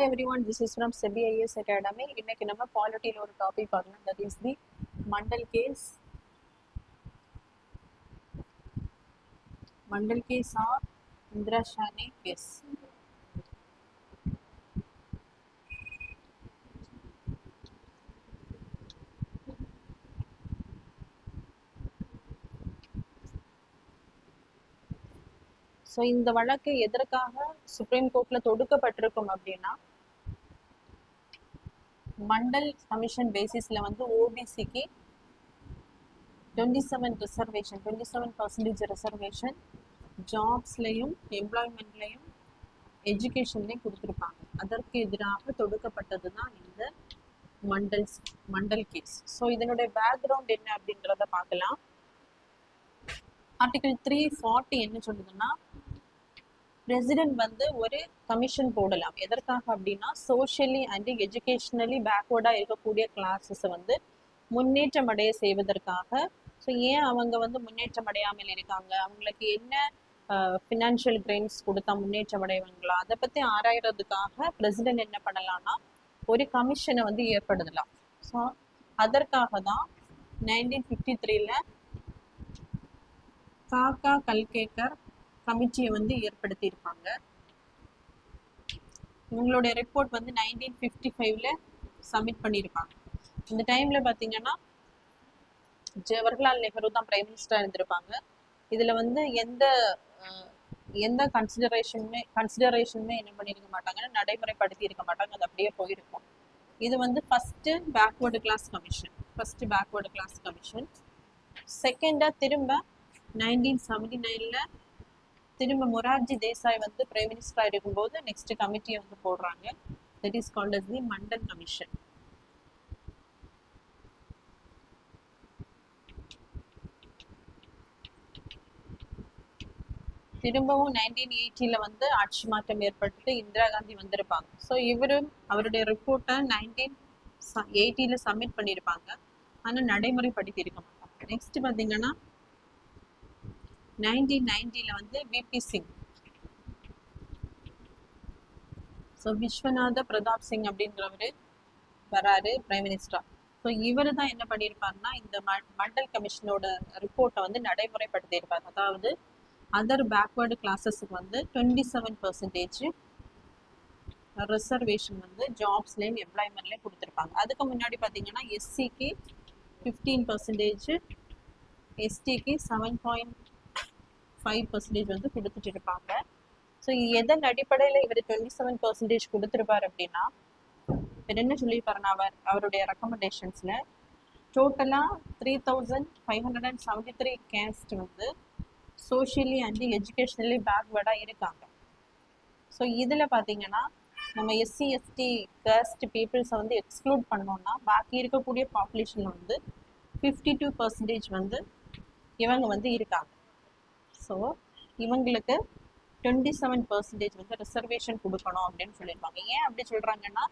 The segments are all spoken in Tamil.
Hi everyone, this is from SEBI IAS Academy. இன்னைக்கு நம்ம பாலிட்டியில் ஒரு டாபிக் பார்க்கணும். That is the Mandal case. Mandal case or Indira Shane case. So இந்த வழக்கு எதற்காக சுப்ரீம் கோர்ட்ல தொடுக்கப்பட்டிருக்கும் அப்படின்னா, மண்டல் கமிஷன் பேசிஸ்ல வந்து ஓபிசிக்கு 27% ரிசர்வேஷன் ஜாப்ஸ்லையும் எம்ப்ளாய்மெண்ட்லையும் எஜுகேஷன்லையும் கொடுத்துருப்பாங்க. அதற்கு எதிராக தொடுக்கப்பட்டது தான் இந்த மண்டல் கேஸ். ஸோ இதனுடைய பேக்ரவுண்ட் என்ன அப்படின்றத பார்க்கலாம். ஆர்டிகல் 340 என்ன சொல்லுதுன்னா, பிரசிடென்ட் வந்து ஒரு கமிஷன் போடலாம். எதற்காக அப்படின்னா, சோஷியலி அண்ட் எஜுகேஷனலி பேக்வர்டாக இருக்கக்கூடிய கிளாஸஸை வந்து முன்னேற்றம் அடைய செய்வதற்காக. ஸோ ஏன் அவங்க வந்து முன்னேற்றம் அடையாமல் இருக்காங்க, அவங்களுக்கு என்ன ஃபினான்ஷியல் கிரெயின்ஸ் கொடுத்தா முன்னேற்றம் அடைவாங்களா, அதை பற்றி ஆராயறதுக்காக பிரசிடென்ட் என்ன பண்ணலாம்னா ஒரு கமிஷனை வந்து ஏற்படுத்தலாம். ஸோ அதற்காக தான் 1953 காக்கா கல்கேக்கர் கமிட்டியை வந்து ஏற்படுத்தியிருப்பாங்க. இவங்களுடைய ரிப்போர்ட் வந்து 1955 சப்மிட் பண்ணியிருப்பாங்க. இந்த டைம்ல பார்த்தீங்கன்னா ஜவஹர்லால் நேரு தான் பிரைம் மினிஸ்டராக இருந்திருப்பாங்க. இதில் வந்து எந்த கன்சிடரேஷனுமே என்ன பண்ணியிருக்க மாட்டாங்கன்னா, நடைமுறைப்படுத்தி இருக்க மாட்டாங்க. அது அப்படியே போயிருக்கும். இது வந்து ஃபர்ஸ்ட் பேக்வர்டு கிளாஸ் கமிஷன். செகண்டா திரும்ப 1979 திரும்ப மொரார்ஜி தேசாய் வந்து பிரைம் மினிஸ்டராக இருக்கும்போது நெக்ஸ்ட் கமிட்டியை வந்து போடுறாங்க. That is called as the Mandal commission. திரும்பவும் 1980 வந்து ஆட்சி மாற்றம் ஏற்பட்டு இந்திரா காந்தி வந்திருப்பாங்க. ஸோ இவரும் அவருடைய ரிப்போர்ட்டை 1980 சப்மிட் பண்ணியிருப்பாங்க. ஆனால் நடைமுறைப்படுத்தி இருக்க மாட்டாங்க. நெக்ஸ்ட் பார்த்தீங்கன்னா 1990 வந்து விபி சிங், ஸோ விஸ்வநாத பிரதாப் சிங் அப்படின்றவர் வராரு பிரைம் மினிஸ்டர். ஸோ இவர் தான் என்ன பண்ணியிருப்பாருன்னா, இந்த மண்டல் கமிஷனோட ரிப்போர்ட்டை வந்து நடைமுறைப்படுத்தியிருப்பார். அதாவது அதர் பேக்வேர்டு கிளாஸஸுக்கு வந்து 27% ரிசர்வேஷன் வந்து ஜாப்ஸ்லேயும் எம்ப்ளாய்மெண்ட்லேயும் கொடுத்துருப்பாங்க. அதுக்கு முன்னாடி பார்த்தீங்கன்னா எஸ்சிக்கு 15%, எஸ்டிக்கு 7.5% வந்து கொடுத்துட்டு இருப்பாங்க. ஸோ எதன் அடிப்படையில் இவர் 27% கொடுத்துருப்பார் அப்படின்னா, என்ன சொல்லியிருப்பாருன்னா, அவருடைய ரெக்கமெண்டேஷன்ஸில் டோட்டலாக 3573 கேஸ்ட் வந்து சோஷியலி அண்ட் எஜுகேஷனலி பேக்வேர்டாக இருக்காங்க. ஸோ இதில் பார்த்தீங்கன்னா நம்ம எஸ்சி எஸ்டி கேஸ்ட் பீப்புள்ஸை வந்து எக்ஸ்க்ளூட் பண்ணோம்னா, பாக்கி இருக்கக்கூடிய பாப்புலேஷனில் வந்து 52% வந்து இவங்க வந்து இருக்காங்க. ஸோ இவங்களுக்கு 27% வந்து ரிசர்வேஷன் கொடுக்கணும் அப்படின்னு சொல்லியிருப்பாங்க. ஏன் அப்படி சொல்கிறாங்கன்னா,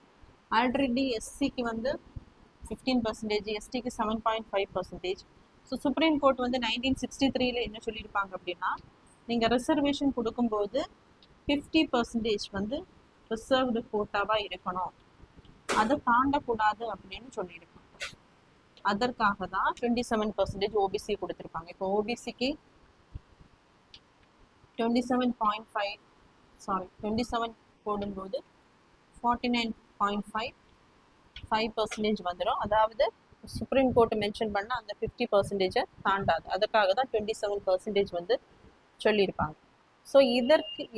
ஆல்ரெடி எஸ்சிக்கு வந்து 15%, எஸ்டிக்கு 7.5%. ஸோ சுப்ரீம் கோர்ட் வந்து 1963 என்ன சொல்லியிருப்பாங்க அப்படின்னா, நீங்கள் ரிசர்வேஷன் கொடுக்கும்போது 50% வந்து ரிசர்வ்டு கோட்டாவாக இருக்கணும், அதை தாண்டக்கூடாது அப்படின்னு சொல்லியிருப்பாங்க. அதற்காக தான் 27% ஓபிசி கொடுத்துருப்பாங்க. இப்போ ஓபிசிக்கு 27 போடும்போது 49.5% வந்துடும். அதாவது சுப்ரீம் கோர்ட் மென்ஷன் பண்ண அந்த 50% தாண்டாது. அதற்காக தான் 27% வந்து சொல்லியிருப்பாங்க. ஸோ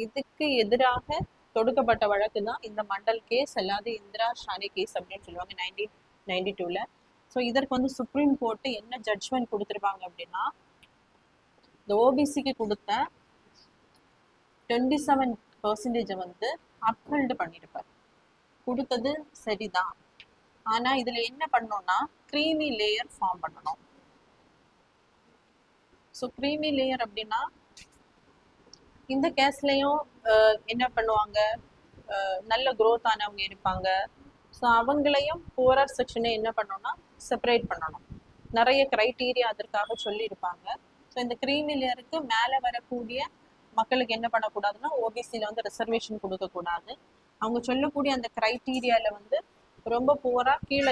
இதுக்கு எதிராக தொடுக்கப்பட்ட வழக்கு தான் இந்த மண்டல் கேஸ், அல்லாது இந்திரா ஷானே கேஸ் அப்படின்னு சொல்லுவாங்க 1992. ஸோ இதற்கு வந்து சுப்ரீம் கோர்ட்டு என்ன ஜட்ஜ்மெண்ட் கொடுத்துருப்பாங்க அப்படின்னா, இந்த ஓபிசிக்கு கொடுத்த 27% வந்து அப்ஹெல்டு பண்ணியிருப்பார். கொடுத்தது சரிதான், ஆனால் இதில் என்ன பண்ணோம்னா க்ரீமி லேயர் ஃபார்ம் பண்ணணும். ஸோ க்ரீமி லேயர் அப்படின்னா, இந்த கேஸ்லையும் என்ன பண்ணுவாங்க, நல்ல க்ரோத் ஆனவங்க இருப்பாங்க. ஸோ அவங்களையும் புவரர் செக்ஷனை என்ன பண்ணோம்னா செப்பரேட் பண்ணணும். நிறைய க்ரைட்டீரியா அதற்காக சொல்லியிருப்பாங்க. ஸோ இந்த க்ரீமி லேயருக்கு மேலே வரக்கூடிய மக்களுக்கு என்ன பண்ணக்கூடாதுன்னா, ஓபிசியில் வந்து ரிசர்வேஷன் கொடுக்கக்கூடாது. அவங்க சொல்லக்கூடிய அந்த கிரைட்டீரியால வந்து ரொம்ப புவரா கீழே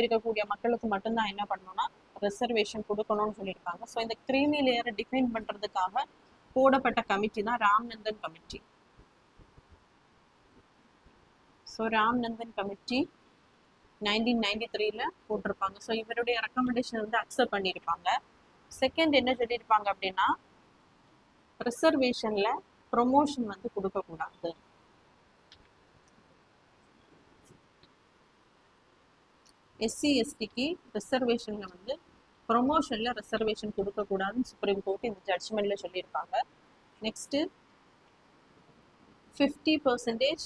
இருக்கக்கூடிய மக்களுக்கு மட்டும்தான் என்ன பண்ணணும்னா ரிசர்வேஷன் கொடுக்கணும்னு சொல்லியிருக்காங்க. ஸோ இந்த கிரீமி லேயரை டிஃபைன் பண்றதுக்காக போடப்பட்ட கமிட்டி தான் Ramnandan committee. So Ramnandan committee 1993ல போட்டிருப்பாங்க. ஸோ இவருடைய ரெக்கமெண்டேஷன் வந்து அக்செப்ட் பண்ணியிருப்பாங்க. செகண்ட் என்ன சொல்லியிருப்பாங்க அப்படின்னா ரிசர்வேஷன்ல ப்ரொமோஷன் வந்து கொடுக்கக்கூடாது. எஸ்சி எஸ்டிக்கு ரிசர்வேஷன்ல வந்து ப்ரொமோஷன்ல ரிசர்வேஷன் கொடுக்கக்கூடாதுன்னு சுப்ரீம் கோர்ட் இந்த ஜட்ஜ்மெண்ட்ல சொல்லியிருப்பாங்க. நெக்ஸ்ட் 50%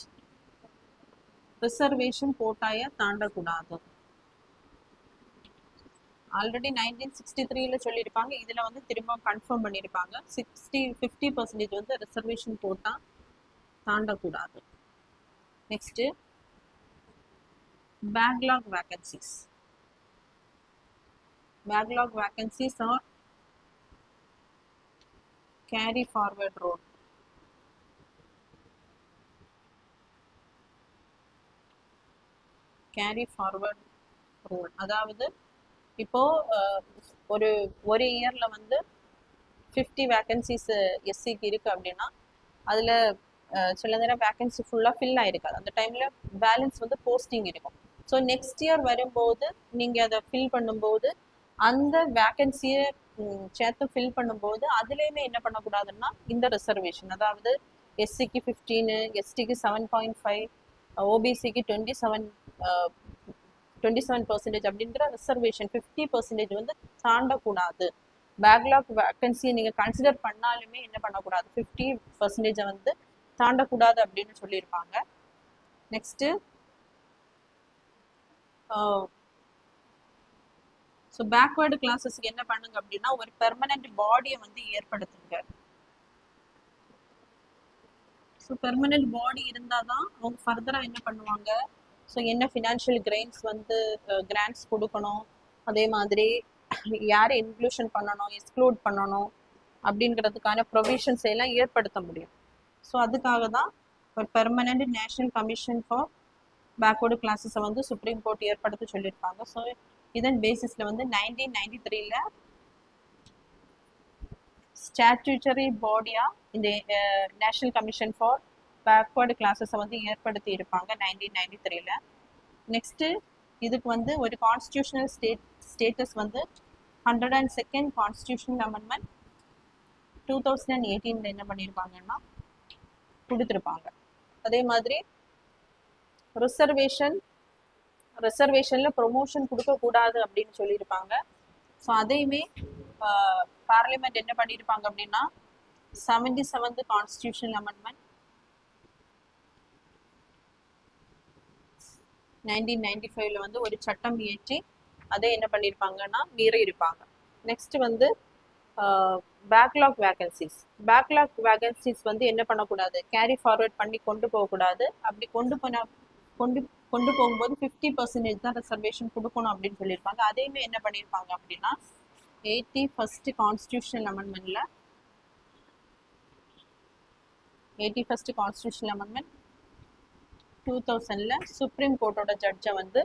ரிசர்வேஷன் கோட்டாயை தாண்டக்கூடாது. ஆல்ரெடி 1963ல சொல்லியிருப்பாங்க. இதுல வந்து திரும்ப கன்ஃபார்ம் பண்ணியிருப்பாங்க 50% வந்து ரிசர்வேஷன் கோட்டா தாண்டக்கூடாது. Next backlog vacancies. Backlog vacancies are carry forward role. Carry forward role. அதாவது இப்போ ஒரு இயர்ல வந்து 50 வேகன்சிஸ் எஸ்சிக்கு இருக்கு அப்படின்னா அதுல சில நேரம் வேகன்சி ஃபுல்லா ஃபில் ஆயிருக்காது. அந்த டைம்ல பேலன்ஸ் வந்து போஸ்டிங் இருக்கும். ஸோ நெக்ஸ்ட் இயர் வரும்போது நீங்க அதை ஃபில் பண்ணும்போது அந்த வேகன்சியை சேர்த்து ஃபில் பண்ணும்போது அதுலேயுமே என்ன பண்ணக்கூடாதுன்னா இந்த ரிசர்வேஷன், அதாவது எஸ்சிக்கு 15, எஸ்டிக்கு 7.5, ஓபிசிக்கு 27% அப்படின்ற ரிசர்வேஷன் 50% வந்து தாண்டக்கூடாது. பேக்லாக் வேகன்சியை நீங்கள் கன்சிடர் பண்ணாலுமே என்ன பண்ணக்கூடாது 50% வந்து தாண்டக்கூடாது அப்படின்னு சொல்லியிருப்பாங்க. நெக்ஸ்ட் ஸோ பேக்வேர்டு கிளாஸஸ்க்கு என்ன பண்ணுங்க அப்படின்னா ஒரு பெர்மனன்ட் பாடியை வந்து ஏற்படுத்துங்க. ஸோ பெர்மனன்ட் பாடி இருந்தால் தான் அவங்க ஃபர்தராக என்ன பண்ணுவாங்க, ஸோ என்ன ஃபினான்ஷியல் கிராண்ட்ஸ் கொடுக்கணும், அதே மாதிரி யாரை இன்க்ளூஷன் பண்ணணும், எக்ஸ்க்ளூட் பண்ணணும் அப்படிங்கிறதுக்கான ப்ரொவிஷன்ஸ் எல்லாம் ஏற்படுத்த முடியும். ஸோ அதுக்காக தான் ஒரு permanent national commission for backward கிளாஸஸை வந்து சுப்ரீம் கோர்ட் ஏற்படுத்த சொல்லியிருப்பாங்க. ஸோ இதன் பேசிஸில் வந்து 1993ல ஸ்டாட்யூட்டரி பாடியாக இந்த நேஷனல் கமிஷன் ஃபார் பேக்வேர்டு கிளாஸஸை வந்து ஏற்படுத்தி இருப்பாங்க 1993ல. நெக்ஸ்ட்டு இதுக்கு வந்து ஒரு கான்ஸ்டியூஷனல் ஸ்டேட்டஸ் வந்து 102nd கான்ஸ்டியூஷனல் அமெண்ட்மெண்ட் 2018ல என்ன பண்ணியிருப்பாங்கன்னா கொடுத்துருப்பாங்க. அதே மாதிரி ரிசர்வேஷன்ல ப்ரொமோஷன் கொடுக்கக்கூடாது அப்படின்னு சொல்லியிருப்பாங்க. ஸோ அதையுமே பார்லிமெண்ட் என்ன பண்ணியிருப்பாங்க அப்படின்னா 77th கான்ஸ்டியூஷனல் அமெண்ட்மெண்ட் 1995ல வந்து ஒரு சட்டம் இயற்றி அதை என்ன பண்ணியிருப்பாங்கன்னா மீறி இருப்பாங்க. நெக்ஸ்ட் வந்து பேக்லாக் வேகன்சிஸ் வந்து என்ன பண்ணக்கூடாது, கேரி ஃபார்வர்ட் பண்ணி கொண்டு போகக்கூடாது. அப்படி கொண்டு போகும்போது 50% தான் ரிசர்வேஷன் கொடுக்கணும் அப்படின்னு சொல்லியிருப்பாங்க. அதையுமே என்ன பண்ணியிருப்பாங்க அப்படின்னா 81st கான்ஸ்டியூஷனல் அமெண்ட்மெண்ட்ல 2000ல சுப்ரீம் கோர்ட்டோட ஜட்ஜை வந்து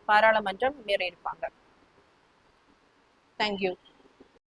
பாராளுமன்றம் மீறியிருப்பாங்க. தேங்க்யூ.